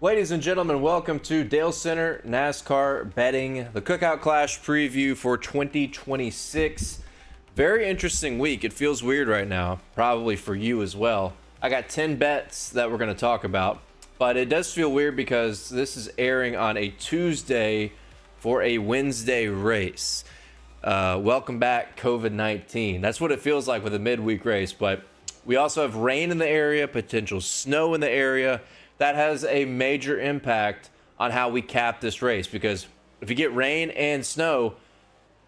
Ladies and gentlemen, welcome to DALESCENTER NASCAR Betting, the Cookout Clash preview for 2026. Very interesting week. It feels weird right now, probably for you as well. I got 10 bets that we're going to talk about, but it does feel weird because this is airing on a Tuesday for a Wednesday race. Welcome back, COVID-19. That's what it feels like with a midweek race, but we also have rain in the area, potential snow in the area. That has a major impact on how we cap this race, because if you get rain and snow,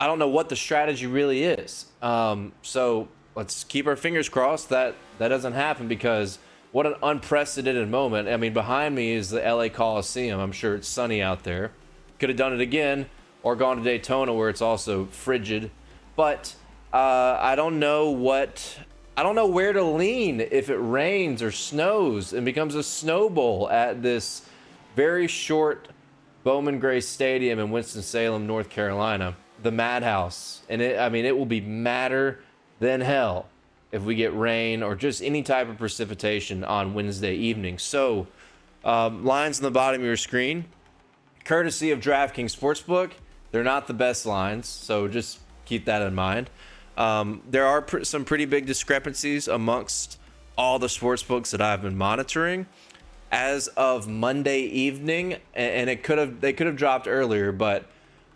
I don't know what the strategy really is. So let's keep our fingers crossed that that doesn't happen, because what an unprecedented moment. I mean, behind me is the LA Coliseum. I'm sure it's sunny out there. Could have done it again or gone to Daytona where it's also frigid. But I don't know where to lean if it rains or snows and becomes a snow bowl at this very short Bowman Gray Stadium in Winston-Salem, North Carolina, the Madhouse. And it will be madder than hell if we get rain or just any type of precipitation on Wednesday evening. So, lines on the bottom of your screen, courtesy of DraftKings Sportsbook. They're not the best lines, so just keep that in mind. There are some pretty big discrepancies amongst all the sports books that I've been monitoring as of Monday evening, and they could have dropped earlier, but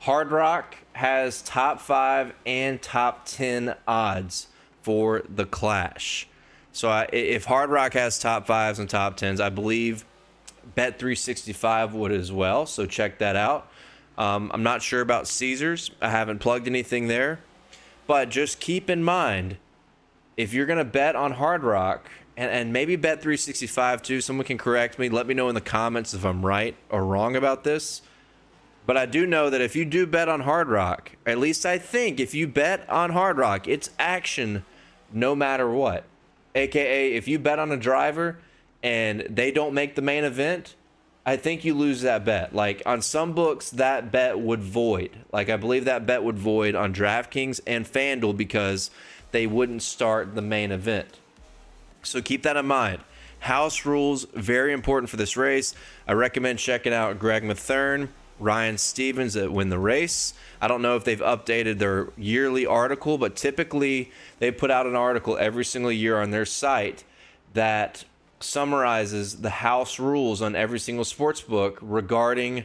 Hard Rock has top 5 and top 10 odds for the Clash. So if Hard Rock has top 5s and top 10s, I believe Bet365 would as well. So check that out. I'm not sure about Caesars. I haven't plugged anything there. But just keep in mind, if you're going to bet on Hard Rock, and maybe Bet365 too, someone can correct me. Let me know in the comments if I'm right or wrong about this. But I do know that if you do bet on Hard Rock, or at least I think if you bet on Hard Rock, it's action no matter what. AKA, if you bet on a driver and they don't make the main event, I think you lose that bet. Like on some books, that bet would void. Like I believe that bet would void on DraftKings and FanDuel because they wouldn't start the main event. So keep that in mind. House rules, very important for this race. I recommend checking out Greg Mathern, Ryan Stevens at Win the Race. I don't know if they've updated their yearly article, but typically they put out an article every single year on their site that summarizes the house rules on every single sports book regarding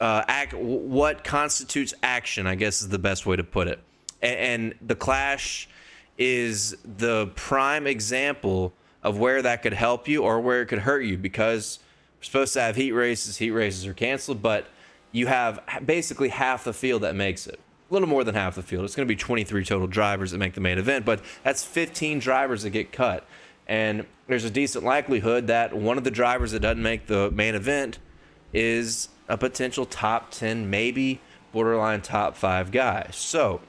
what constitutes action, I guess is the best way to put it. And the Clash is the prime example of where that could help you or where it could hurt you, because we're supposed to have heat races. Heat races are canceled, but you have basically half the field that makes it. A little more than half the field. It's going to be 23 total drivers that make the main event, but that's 15 drivers that get cut. And there's a decent likelihood that one of the drivers that doesn't make the main event is a potential top 10, maybe borderline top 5 guy. So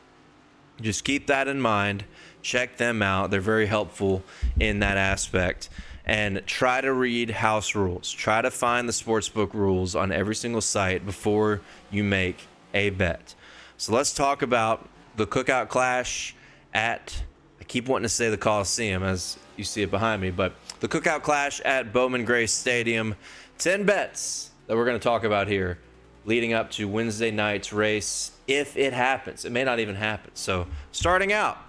just keep that in mind. Check them out. They're very helpful in that aspect. And try to read house rules. Try to find the sportsbook rules on every single site before you make a bet. So let's talk about the Cookout Clash at, I keep wanting to say the Coliseum as you see it behind me, but the Cookout Clash at Bowman Gray Stadium. 10 bets that we're going to talk about here leading up to Wednesday night's race, if it happens. It may not even happen. So starting out,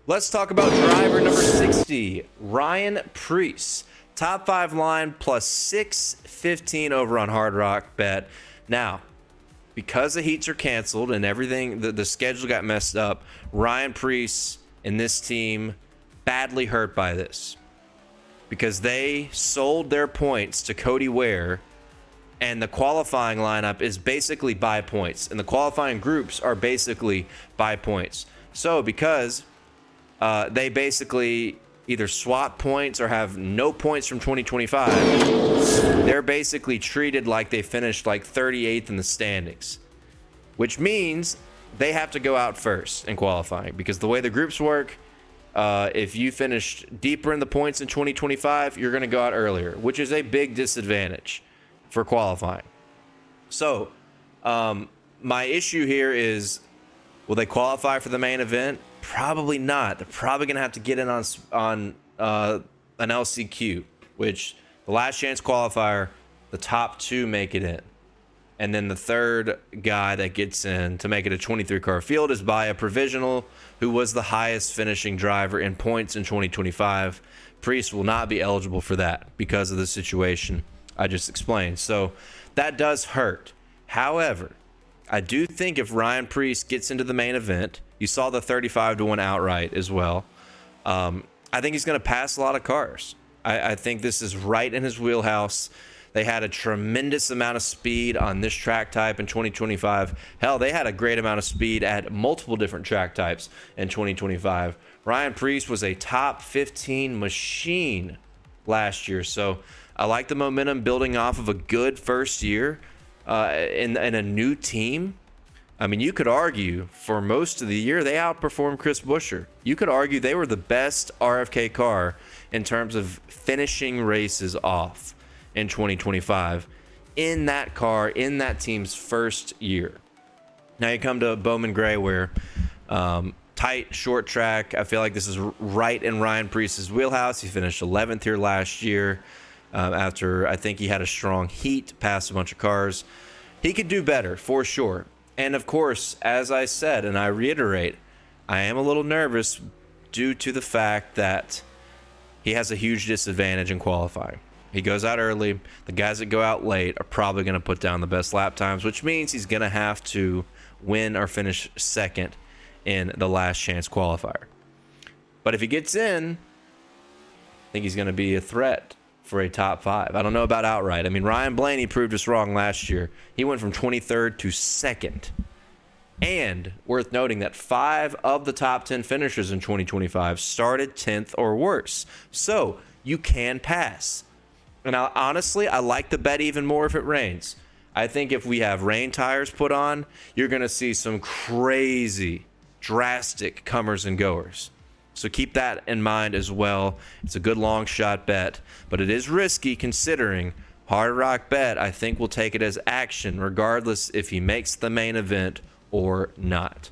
let's talk about driver number 60, Ryan Preece. Top 5 line plus 615 over on Hard Rock bet. Now, because the heats are canceled and everything, the schedule got messed up, Ryan Preece and this team badly hurt by this, because they sold their points to Cody Ware, and the qualifying lineup is basically by points, and the qualifying groups are basically by points. So because they basically either swap points or have no points from 2025, they're basically treated like they finished like 38th in the standings, which means they have to go out first in qualifying, because the way the groups work, if you finished deeper in the points in 2025, you're going to go out earlier, which is a big disadvantage for qualifying. So my issue here is, will they qualify for the main event? Probably not. They're probably going to have to get in on an LCQ, which the last chance qualifier the top 2 make it in. And then the third guy that gets in to make it a 23-car field is by a provisional who was the highest finishing driver in points in 2025. Preece will not be eligible for that because of the situation I just explained. So that does hurt. However, I do think if Ryan Preece gets into the main event, you saw the 35-1 outright as well. I think he's going to pass a lot of cars. I think this is right in his wheelhouse. They had a tremendous amount of speed on this track type in 2025. Hell, they had a great amount of speed at multiple different track types in 2025. Ryan Preece was a top 15 machine last year. So I like the momentum building off of a good first year in a new team. I mean, you could argue for most of the year they outperformed Chris Buescher. You could argue they were the best RFK car in terms of finishing races off in 2025 in that car, in that team's first year. Now you come to Bowman Gray, where tight, short track. I feel like this is right in Ryan Preece's wheelhouse. He finished 11th here last year after I think he had a strong heat, passed a bunch of cars. He could do better for sure. And of course, as I said, and I reiterate, I am a little nervous due to the fact that he has a huge disadvantage in qualifying. He goes out early. The guys that go out late are probably going to put down the best lap times, which means he's going to have to win or finish second in the last chance qualifier. But if he gets in, I think he's going to be a threat for a top 5. I don't know about outright. I mean, Ryan Blaney proved us wrong last year. He went from 23rd to 2nd. And worth noting that 5 of the top 10 finishers in 2025 started 10th or worse. So you can pass. And honestly, I like the bet even more if it rains. I think if we have rain tires put on, you're going to see some crazy, drastic comers and goers. So keep that in mind as well. It's a good long shot bet, but it is risky considering Hard Rock Bet, I think, will take it as action regardless if he makes the main event or not.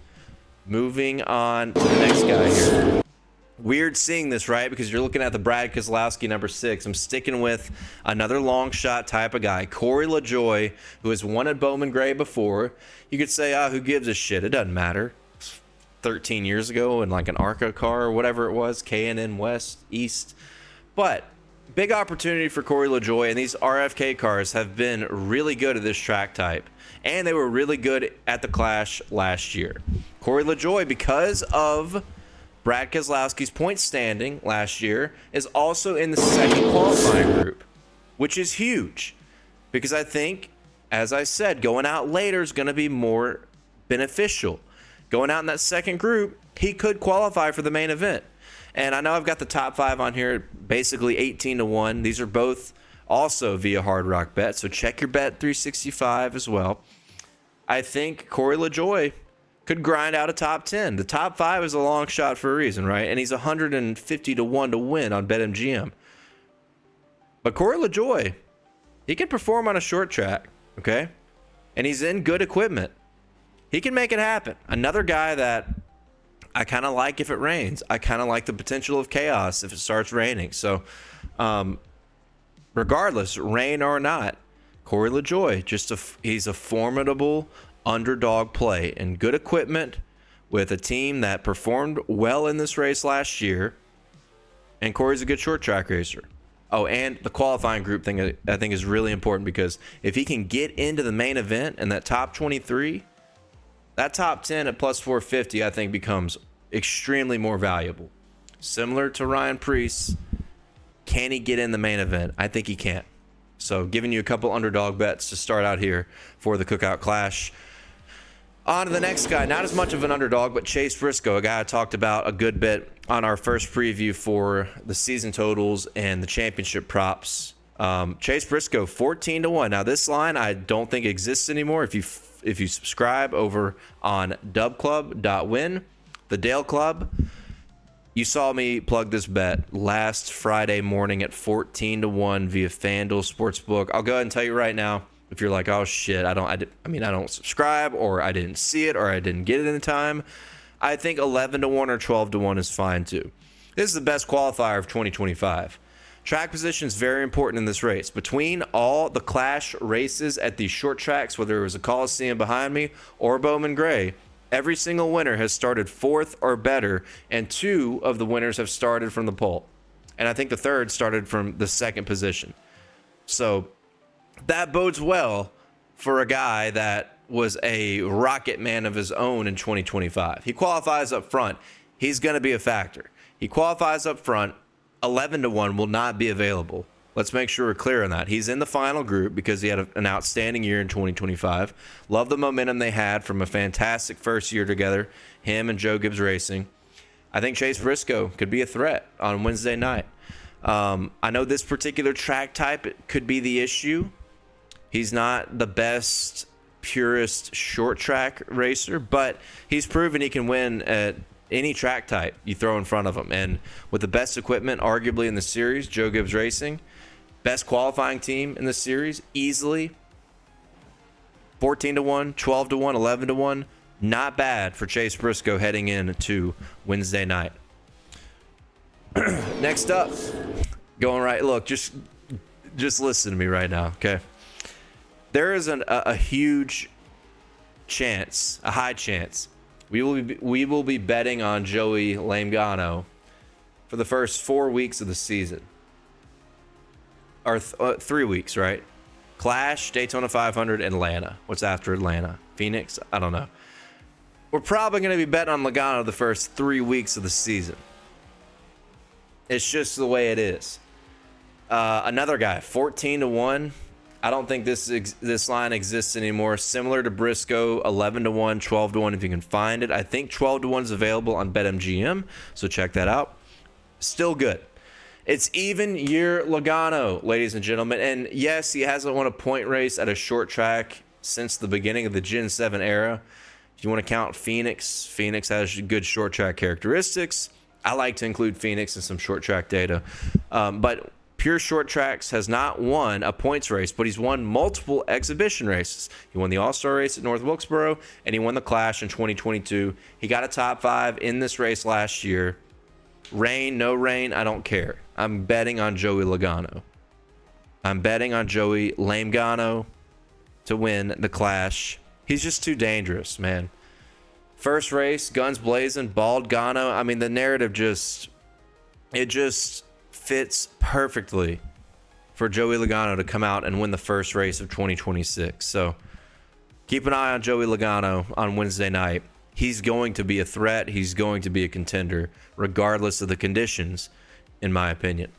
Moving on to the next guy here. Weird seeing this, right? Because you're looking at the Brad Keselowski number 6. I'm sticking with another long shot type of guy, Corey LaJoie, who has won at Bowman Gray before. You could say, who gives a shit? It doesn't matter. 13 years ago in like an ARCA car or whatever it was, K&N West, East. But big opportunity for Corey LaJoie, and these RFK cars have been really good at this track type. And they were really good at the Clash last year. Corey LaJoie, because of Brad Keselowski's point standing last year, is also in the second qualifying group, which is huge. Because I think, as I said, going out later is going to be more beneficial. Going out in that second group, he could qualify for the main event. And I know I've got the top 5 on here, basically 18-1. These are both also via Hard Rock Bet, so check your bet 365 as well. I think Corey LaJoie could grind out a top 10. The top 5 is a long shot for a reason, right? And he's 150-1 to win on BetMGM. But Corey LaJoie, he can perform on a short track, okay? And he's in good equipment. He can make it happen. Another guy that I kind of like if it rains. I kind of like the potential of chaos if it starts raining. So regardless, rain or not, Corey LaJoie, he's a formidable underdog play and good equipment with a team that performed well in this race last year. And Corey's a good short track racer. Oh, and the qualifying group thing I think is really important, because if he can get into the main event and that top 23, that top 10 at plus 450, I think, becomes extremely more valuable. Similar to Ryan Preece, can he get in the main event? I think he can. So giving you a couple underdog bets to start out here for the Cookout Clash. On to the next guy. Not as much of an underdog, but Chase Briscoe, a guy I talked about a good bit on our first preview for the season totals and the championship props. Chase Briscoe, 14-1. Now, this line I don't think exists anymore. If you subscribe over on dubclub.win, the Dale Club, you saw me plug this bet last Friday morning at 14-1 via FanDuel Sportsbook. I'll go ahead and tell you right now, if you're like, oh shit, I don't subscribe, or I didn't see it, or I didn't get it in time, I think 11-1 or 12-1 is fine too. This is the best qualifier of 2025. Track position is very important in this race. Between all the clash races at these short tracks, whether it was a Coliseum behind me or Bowman Gray, every single winner has started 4th or better, and 2 of the winners have started from the pole. And I think the 3rd started from the 2nd position. So that bodes well for a guy that was a rocket man of his own in 2025. He qualifies up front. He's going to be a factor. He qualifies up front. 11-1 will not be available. Let's make sure we're clear on that. He's in the final group because he had an outstanding year in 2025. Love the momentum they had from a fantastic first year together, him and Joe Gibbs Racing. I think Chase Briscoe could be a threat on Wednesday night. I know this particular track type could be the issue. He's not the best, purest short track racer, but he's proven he can win at any track type you throw in front of him. And with the best equipment arguably in the series, Joe Gibbs Racing, best qualifying team in the series, easily 14-1, 12-1, 11-1. Not bad for Chase Briscoe heading into Wednesday night. Next up, going right. Look, just listen to me right now, okay? There is a huge chance, a high chance, we will be betting on Joey Logano for the first 4 weeks of the season, or 3 weeks, right? Clash, Daytona 500, Atlanta. What's after Atlanta? Phoenix? I don't know. We're probably going to be betting on Logano the first 3 weeks of the season. It's just the way it is. Another guy, 14-1. I don't think this line exists anymore. Similar to Briscoe, 11-1, 12-1 if you can find it. I think 12-1 is available on BetMGM, so check that out. Still good. It's even year Logano, ladies and gentlemen. And yes, he hasn't won a point race at a short track since the beginning of the Gen 7 era. If you want to count Phoenix, Phoenix has good short track characteristics. I like to include Phoenix in some short track data. But pure short tracks has not won a points race, but he's won multiple exhibition races. He won the All-Star race at North Wilkesboro, and he won the Clash in 2022. He got a top 5 in this race last year. Rain, no rain, I don't care. I'm betting on Joey Logano. I'm betting on Joey Logano to win the Clash. He's just too dangerous, man. First race, guns blazing, bald Gano. I mean, the narrative just fits perfectly for Joey Logano to come out and win the first race of 2026. So keep an eye on Joey Logano on Wednesday night. He's going to be a threat. He's going to be a contender, regardless of the conditions, in my opinion.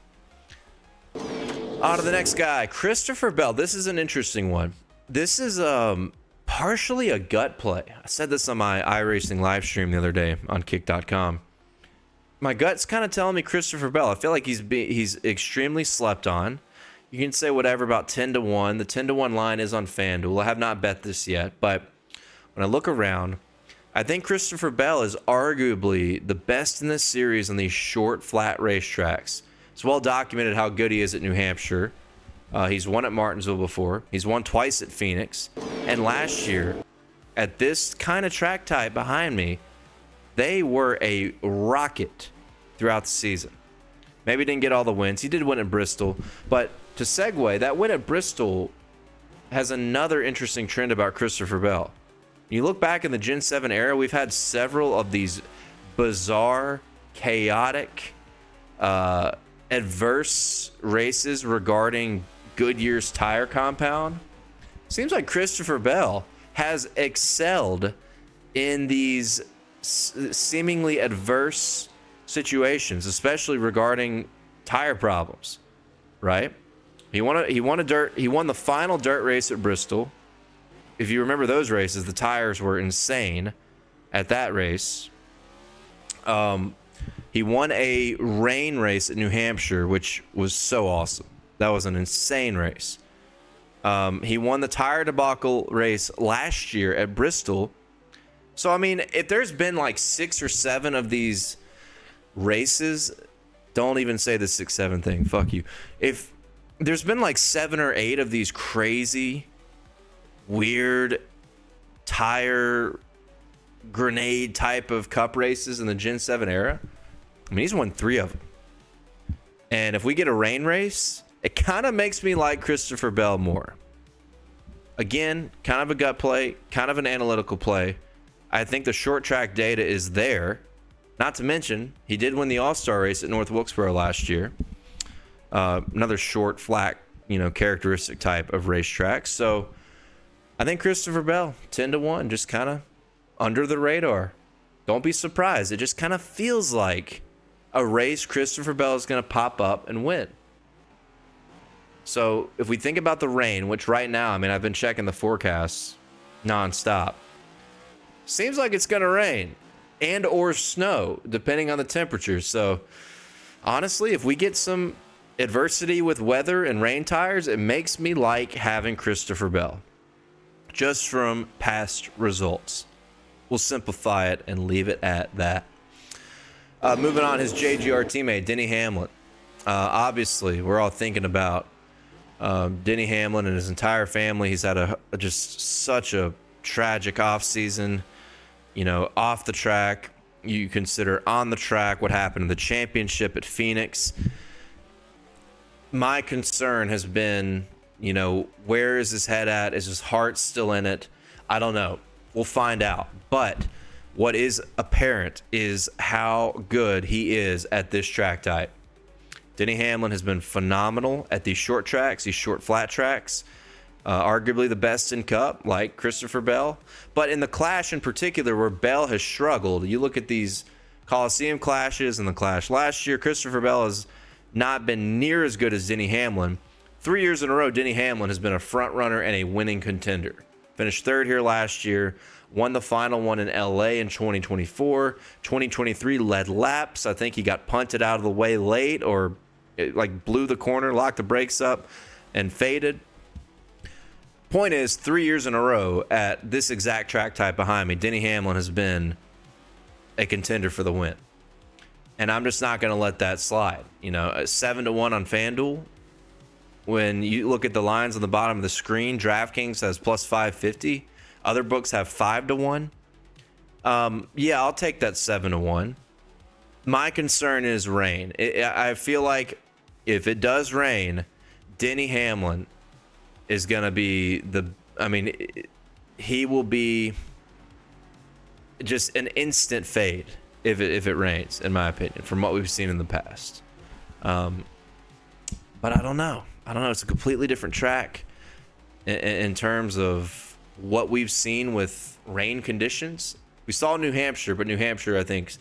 On to the next guy, Christopher Bell. This is an interesting one. This is partially a gut play. I said this on my iRacing live stream the other day on kick.com. My gut's kind of telling me Christopher Bell. I feel like he's extremely slept on. You can say whatever about 10-1. The 10-1 line is on FanDuel. I have not bet this yet, but when I look around, I think Christopher Bell is arguably the best in this series on these short, flat racetracks. It's well documented how good he is at New Hampshire. He's won at Martinsville before. He's won twice at Phoenix. And last year, at this kind of track type behind me, they were a rocket throughout the season. Maybe didn't get all the wins. He did win at Bristol. But to segue, that win at Bristol has another interesting trend about Christopher Bell. You look back in the Gen 7 era, we've had several of these bizarre, chaotic, adverse races regarding Goodyear's tire compound. Seems like Christopher Bell has excelled in these seemingly adverse situations, especially regarding tire problems, right? He won the final dirt race at Bristol. If you remember those races, the tires were insane at that race. He won a rain race at New Hampshire, which was so awesome. That was an insane race. He won the tire debacle race last year at Bristol. So, I mean, if there's been like 6 or 7 of these races, don't even say the 6-7 thing. Fuck you. If there's been like 7 or 8 of these crazy, weird tire grenade type of cup races in the Gen 7 era, I mean, he's won 3 of them. And if we get a rain race, it kind of makes me like Christopher Bell more. Again, kind of a gut play, kind of an analytical play. I think the short track data is there. Not to mention, he did win the All-Star race at North Wilkesboro last year. Another short, flat, characteristic type of racetrack. So I think Christopher Bell, 10-1, just kind of under the radar. Don't be surprised. It just kind of feels like a race Christopher Bell is going to pop up and win. So if we think about the rain, which right now, I've been checking the forecasts nonstop. Seems like it's going to rain and or snow, depending on the temperature. So honestly, if we get some adversity with weather and rain tires, it makes me like having Christopher Bell. Just from past results. We'll simplify it and leave it at that. Moving on, his JGR teammate, Denny Hamlin. Obviously, we're all thinking about Denny Hamlin and his entire family. He's had just such a tragic offseason. Off the track, you consider on the track what happened in the championship at Phoenix. My concern has been, where is his head at? Is his heart still in it? I don't know. We'll find out. But what is apparent is how good he is at this track type. Denny Hamlin has been phenomenal at these short tracks, these short flat tracks. Arguably the best in Cup, like Christopher Bell. But in the Clash in particular, where Bell has struggled, you look at these Coliseum clashes and the Clash last year, Christopher Bell has not been near as good as Denny Hamlin. 3 years in a row, Denny Hamlin has been a front runner and a winning contender. Finished third here last year, won the final one in LA in 2024. 2023 led laps. I think he got punted out of the way late, or blew the corner, locked the brakes up, and faded. Point is, 3 years in a row at this exact track type behind me, Denny Hamlin has been a contender for the win. And I'm just not going to let that slide. 7-1 on FanDuel. When you look at the lines on the bottom of the screen, DraftKings has plus 550. Other books have 5-1. Yeah, I'll take that 7-1. My concern is rain. I feel like if it does rain, Denny Hamlin is going to be he will be just an instant fade if it rains, in my opinion, from what we've seen in the past. But I don't know. It's a completely different track in terms of what we've seen with rain conditions. We saw New Hampshire, but New Hampshire, I think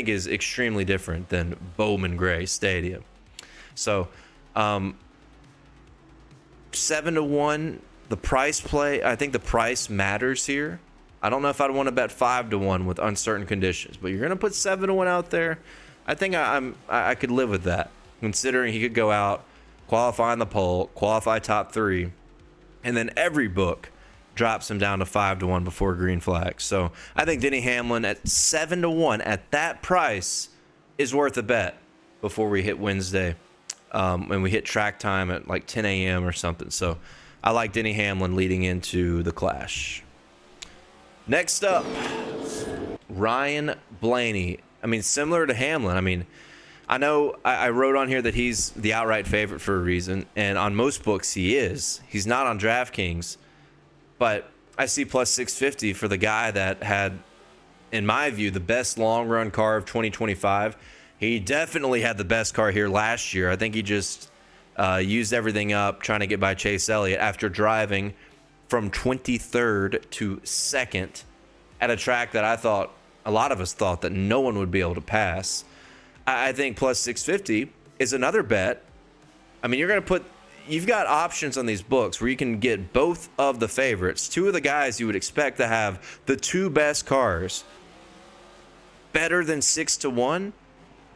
is extremely different than Bowman Gray Stadium. So, 7-1, the price play, I think the price matters here. I don't know if I'd want to bet 5-1 with uncertain conditions, but you're going to put 7-1 out there. I think I could live with that, considering he could go out, qualify on the pole, qualify top 3, and then every book drops him down to 5-1 before green flag. So I think Denny Hamlin at 7-1 at that price is worth a bet before we hit Wednesday. And we hit track time at 10 a.m. or something. So I like Denny Hamlin leading into the Clash. Next up, Ryan Blaney. Similar to Hamlin. I know I wrote on here that he's the outright favorite for a reason, and on most books he is. He's not on DraftKings, but I see plus 650 for the guy that had, in my view, the best long run car of 2025. He definitely had the best car here last year. I think he just used everything up trying to get by Chase Elliott after driving from 23rd to 2nd at a track that a lot of us thought that no one would be able to pass. I think plus 650 is another bet. You've got options on these books where you can get both of the favorites, two of the guys you would expect to have the two best cars, better than 6-1.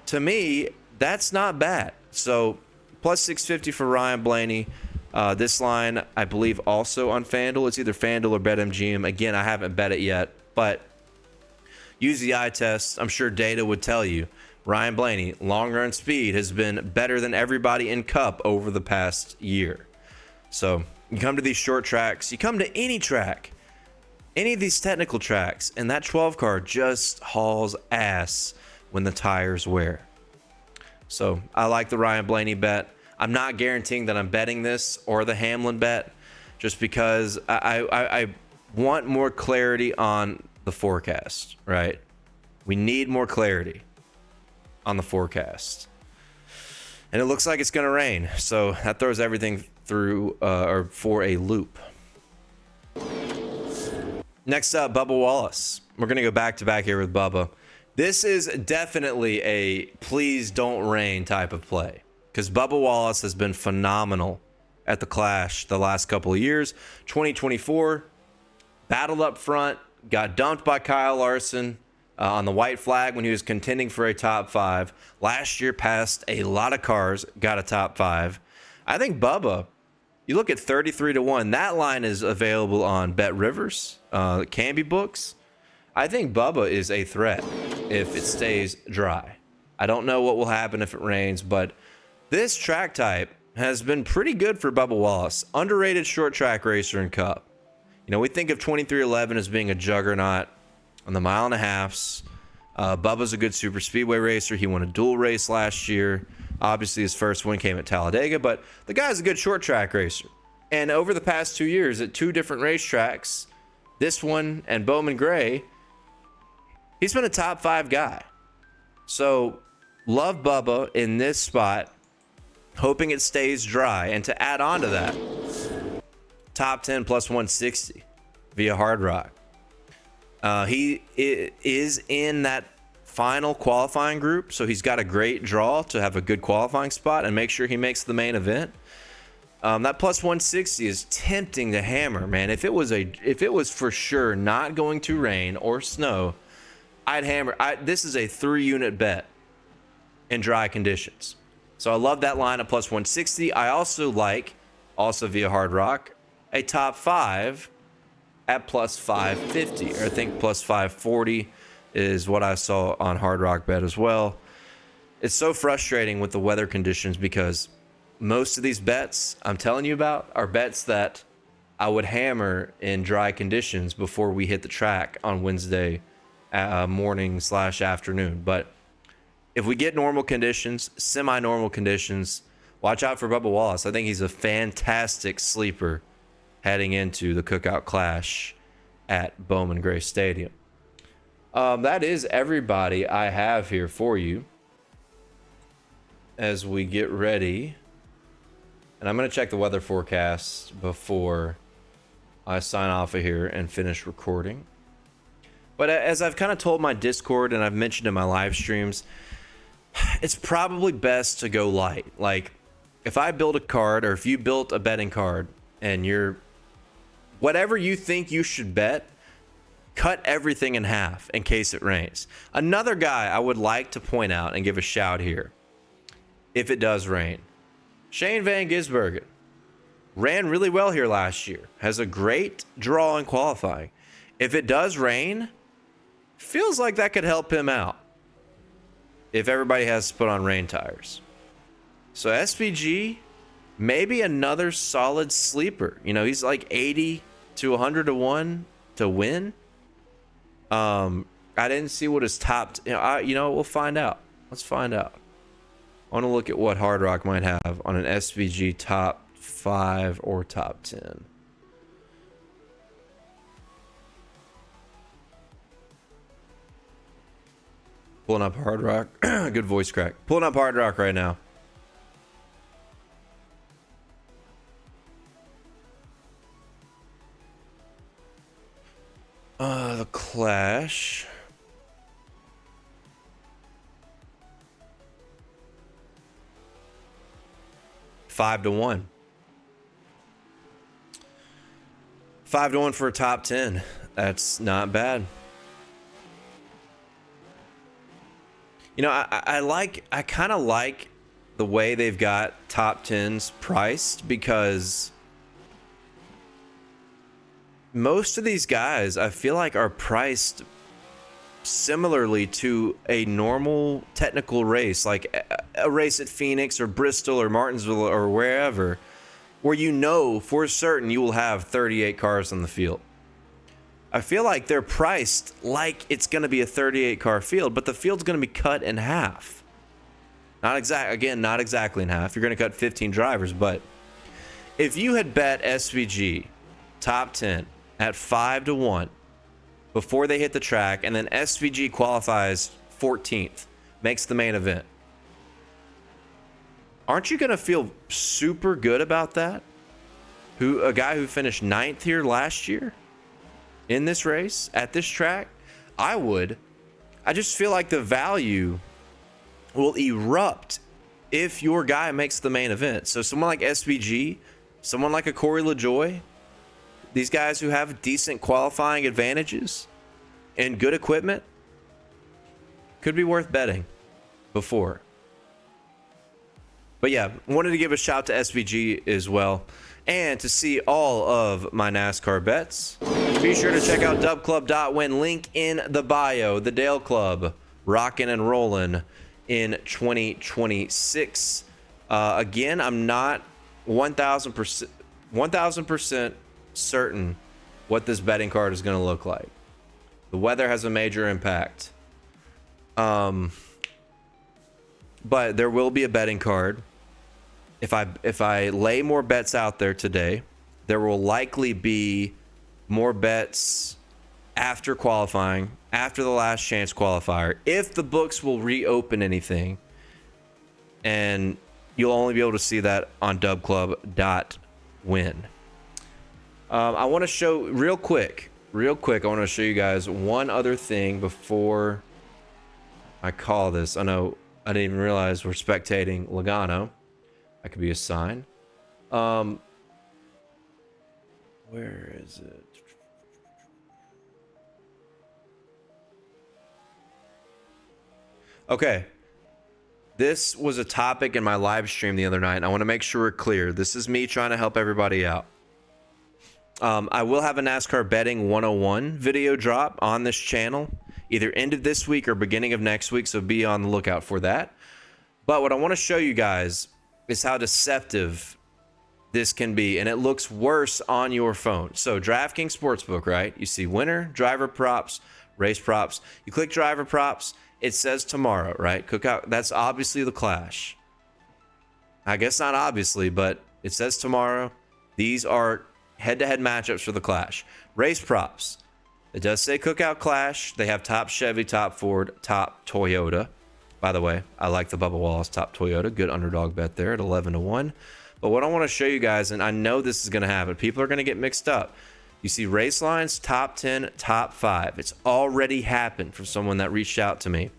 To me, that's not bad. So plus 650 for Ryan Blaney. This line, I believe, also on FanDuel. It's either FanDuel or BetMGM. Again, I haven't bet it yet, but use the eye test. I'm sure data would tell you. Ryan Blaney, long run speed, has been better than everybody in Cup over the past year. So you come to these short tracks, you come to any track, any of these technical tracks, and that 12 car just hauls ass when the tires wear. So I like the Ryan Blaney bet. I'm not guaranteeing that I'm betting this or the Hamlin bet, just because I want more clarity on the forecast, right? We need more clarity on the forecast. And it looks like it's going to rain. So that throws everything through or for a loop. Next up, Bubba Wallace. We're going to go back to back here with Bubba. This is definitely a please don't rain type of play, because Bubba Wallace has been phenomenal at the Clash the last couple of years. 2024, battled up front, got dumped by Kyle Larson on the white flag when he was contending for a top 5. Last year passed a lot of cars, got a top 5. I think Bubba, you look at 33-1, that line is available on Bet Rivers, Canby books. I think Bubba is a threat if it stays dry. I don't know what will happen if it rains, but this track type has been pretty good for Bubba Wallace. Underrated short track racer in Cup. You know, we think of 2311 as being a juggernaut on the 1.5 miles. Bubba's a good super speedway racer. He won a dual race last year. Obviously, his first win came at Talladega, but the guy's a good short track racer. And over the past 2 years at 2 different racetracks, this one and Bowman Gray, he's been a top 5 guy. So love Bubba in this spot, hoping it stays dry. And to add on to that, top 10 plus 160 via Hard Rock. He is in that final qualifying group, so he's got a great draw to have a good qualifying spot and make sure he makes the main event. That plus 160 is tempting to hammer, man. If it was for sure not going to rain or snow, I'd hammer. This is a 3-unit bet in dry conditions. So I love that line at plus 160. I also like, also via Hard Rock, a top 5 at plus 550, or I think plus 540 is what I saw on Hard Rock Bet as well. It's so frustrating with the weather conditions, because most of these bets I'm telling you about are bets that I would hammer in dry conditions before we hit the track on Wednesday morning / afternoon. But if we get normal conditions, semi-normal conditions, watch out for Bubba Wallace. I think he's a fantastic sleeper heading into the Cookout Clash at Bowman Gray Stadium. That is everybody I have here for you as we get ready. And I'm going to check the weather forecast before I sign off of here and finish recording. But as I've kind of told my Discord and I've mentioned in my live streams, it's probably best to go light. Like, if I build a card, or if you built a betting card, and you're whatever you think you should bet, cut everything in half in case it rains. Another guy I would like to point out and give a shout here, if it does rain, Shane Van Gisbergen ran really well here last year, has a great draw in qualifying. If it does rain, feels like that could help him out if everybody has to put on rain tires. So SVG, maybe another solid sleeper. You know, he's like 80 to 100 to 1 to win. I didn't see what his top, we'll find out. Let's find out. I want to look at what Hard Rock might have on an SVG top 5 or top 10. Pulling up Hard Rock. Good voice crack. Pulling up Hard Rock right now. The Clash. $5 to 1. 5 to 1 for a top 10. That's not bad. You know, I kind of like the way they've got top 10s priced, because most of these guys I feel like are priced similarly to a normal technical race, like a race at Phoenix or Bristol or Martinsville or wherever, where you know for certain you will have 38 cars on the field. I feel like they're priced like it's going to be a 38 car field, but the field's going to be cut in half. Not exactly in half. You're going to cut 15 drivers, but if you had bet SVG top 10 at 5-1 before they hit the track, and then SVG qualifies 14th, makes the main event, aren't you going to feel super good about that? A guy who finished 9th here last year in this race at this track? I would. I just feel like the value will erupt if your guy makes the main event. So someone like SVG, someone like a Corey LaJoie, these guys who have decent qualifying advantages and good equipment, could be worth betting before. But yeah, wanted to give a shout to SVG as well. And to see all of my NASCAR bets, be sure to check out dubclub.win. Link in the bio. The Dale Club rocking and rolling in 2026. Again, I'm not 1,000% certain what this betting card is going to look like. The weather has a major impact. But there will be a betting card. If I lay more bets out there today, there will likely be more bets after qualifying, after the last chance qualifier, if the books will reopen anything. And you'll only be able to see that on dubclub.win. I want to show real quick, I want to show you guys one other thing before I call this. I know I didn't even realize we're spectating Logano. That could be a sign. Where is it? Okay. This was a topic in my live stream the other night, and I want to make sure we're clear. This is me trying to help everybody out. I will have a NASCAR Betting 101 video drop on this channel, either end of this week or beginning of next week, so be on the lookout for that. But what I want to show you guys is how deceptive this can be, and it looks worse on your phone. So DraftKings Sportsbook, right? You see winner, driver props, race props. You click driver props, it says tomorrow, right? Cookout, that's obviously the Clash. I guess not obviously, but it says tomorrow. These are head-to-head matchups for the Clash. Race props, it does say Cookout Clash. They have top Chevy, top Ford, top Toyota. By the way, I like the Bubba Wallace top Toyota. Good underdog bet there at 11-1. But what I want to show you guys, and I know this is going to happen, people are going to get mixed up. You see race lines, top 10, top 5. It's already happened from someone that reached out to me.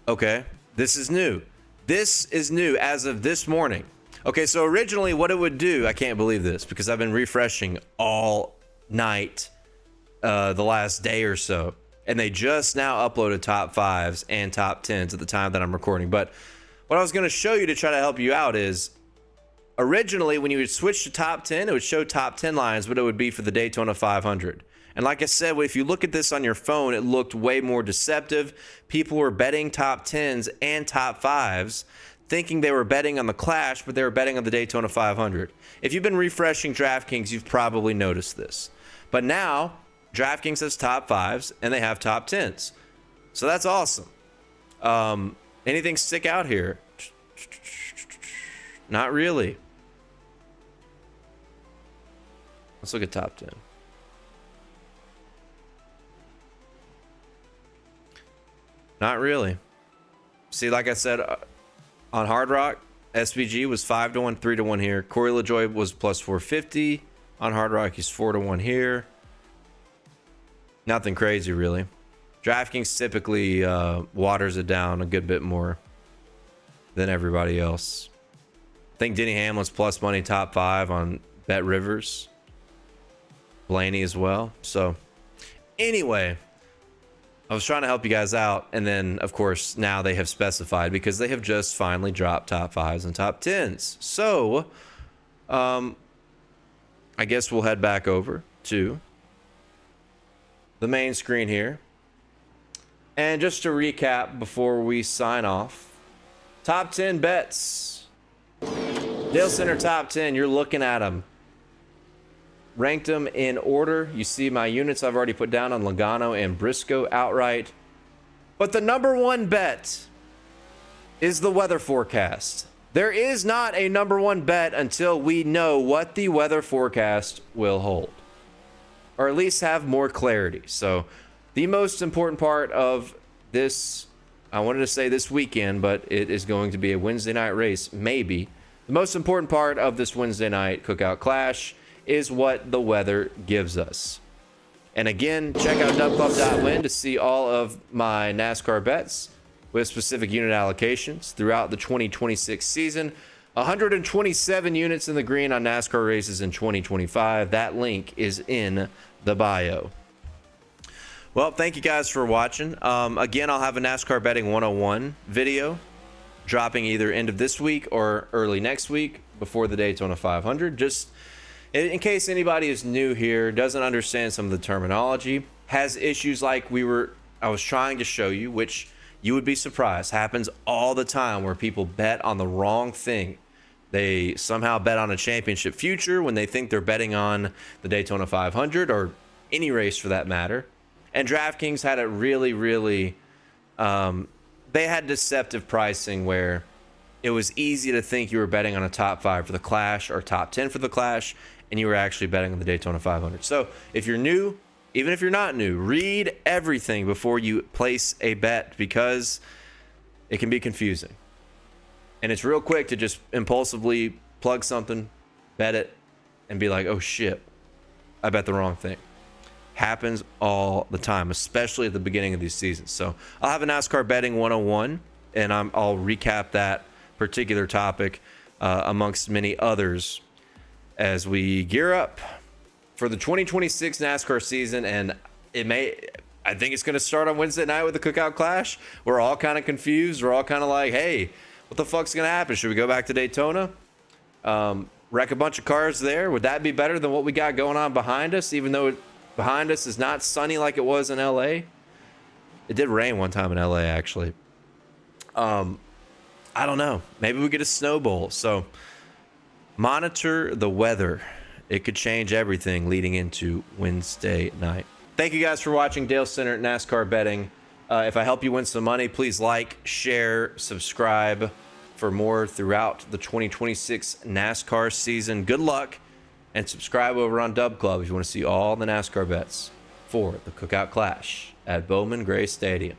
Okay, this is new. This is new as of this morning. Okay, so originally what it would do, I can't believe this because I've been refreshing all night the last day or so. And they just now uploaded top 5s and top 10s at the time that I'm recording. But what I was going to show you to try to help you out is originally when you would switch to top 10, it would show top 10 lines, but it would be for the Daytona 500. And like I said, if you look at this on your phone, it looked way more deceptive. People were betting top 10s and top 5s, thinking they were betting on the Clash, but they were betting on the Daytona 500. If you've been refreshing DraftKings, you've probably noticed this. But now DraftKings has top 5s and they have top 10s. So that's awesome. Anything stick out here? Not really. Let's look at top 10. Not really. See, like I said, on Hard Rock, SVG was 5-1, 3-1 here. Corey LaJoie was plus 450. On Hard Rock, he's 4-1 here. Nothing crazy, really. DraftKings typically waters it down a good bit more than everybody else. I think Denny Hamlin's plus money top 5 on Bet Rivers. Blaney as well. So, anyway, I was trying to help you guys out. And then, of course, now they have specified because they have just finally dropped top 5s and top 10s. So, I guess we'll head back over to the main screen here. And just to recap before we sign off, top 10 bets. Dale Center top 10, you're looking at them. Ranked them in order. You see my units I've already put down on Logano and Briscoe outright. But the number one bet is the weather forecast. There is not a number one bet until we know what the weather forecast will hold, or at least have more clarity. So the most important part of this, I wanted to say this weekend, but it is going to be a Wednesday night race, maybe. The most important part of this Wednesday night Cookout Clash is what the weather gives us. And again, check out dubclub.win to see all of my NASCAR bets with specific unit allocations throughout the 2026 season. 127 units in the green on NASCAR races in 2025. That link is in the bio. Well, thank you guys for watching. Again, I'll have a NASCAR Betting 101 video dropping either end of this week or early next week before the Daytona 500. Just in case anybody is new here, doesn't understand some of the terminology, has issues like I was trying to show you, which you would be surprised, happens all the time, where people bet on the wrong thing. They somehow bet on a championship future when they think they're betting on the Daytona 500 or any race for that matter. And DraftKings had it really, they had deceptive pricing where it was easy to think you were betting on a top 5 for the Clash or top 10 for the Clash, and you were actually betting on the Daytona 500. So if you're new, even if you're not new, read everything before you place a bet, because it can be confusing. And it's real quick to just impulsively plug something, bet it, and be like, oh shit, I bet the wrong thing. Happens all the time, especially at the beginning of these seasons. So I'll have a NASCAR Betting 101, and I'll recap that particular topic amongst many others as we gear up for the 2026 NASCAR season. And I think it's going to start on Wednesday night with the Cookout Clash. We're all kind of confused. We're all kind of like, hey, what the fuck's going to happen? Should we go back to Daytona? Wreck a bunch of cars there? Would that be better than what we got going on behind us, even though behind us is not sunny like it was in LA? It did rain one time in LA, actually. I don't know. Maybe we get a snow bowl. So monitor the weather. It could change everything leading into Wednesday night. Thank you guys for watching Dale Center NASCAR Betting. If I help you win some money, please like, share, subscribe for more throughout the 2026 NASCAR season. Good luck, and subscribe over on Dub Club if you want to see all the NASCAR bets for the Cookout Clash at Bowman Gray Stadium.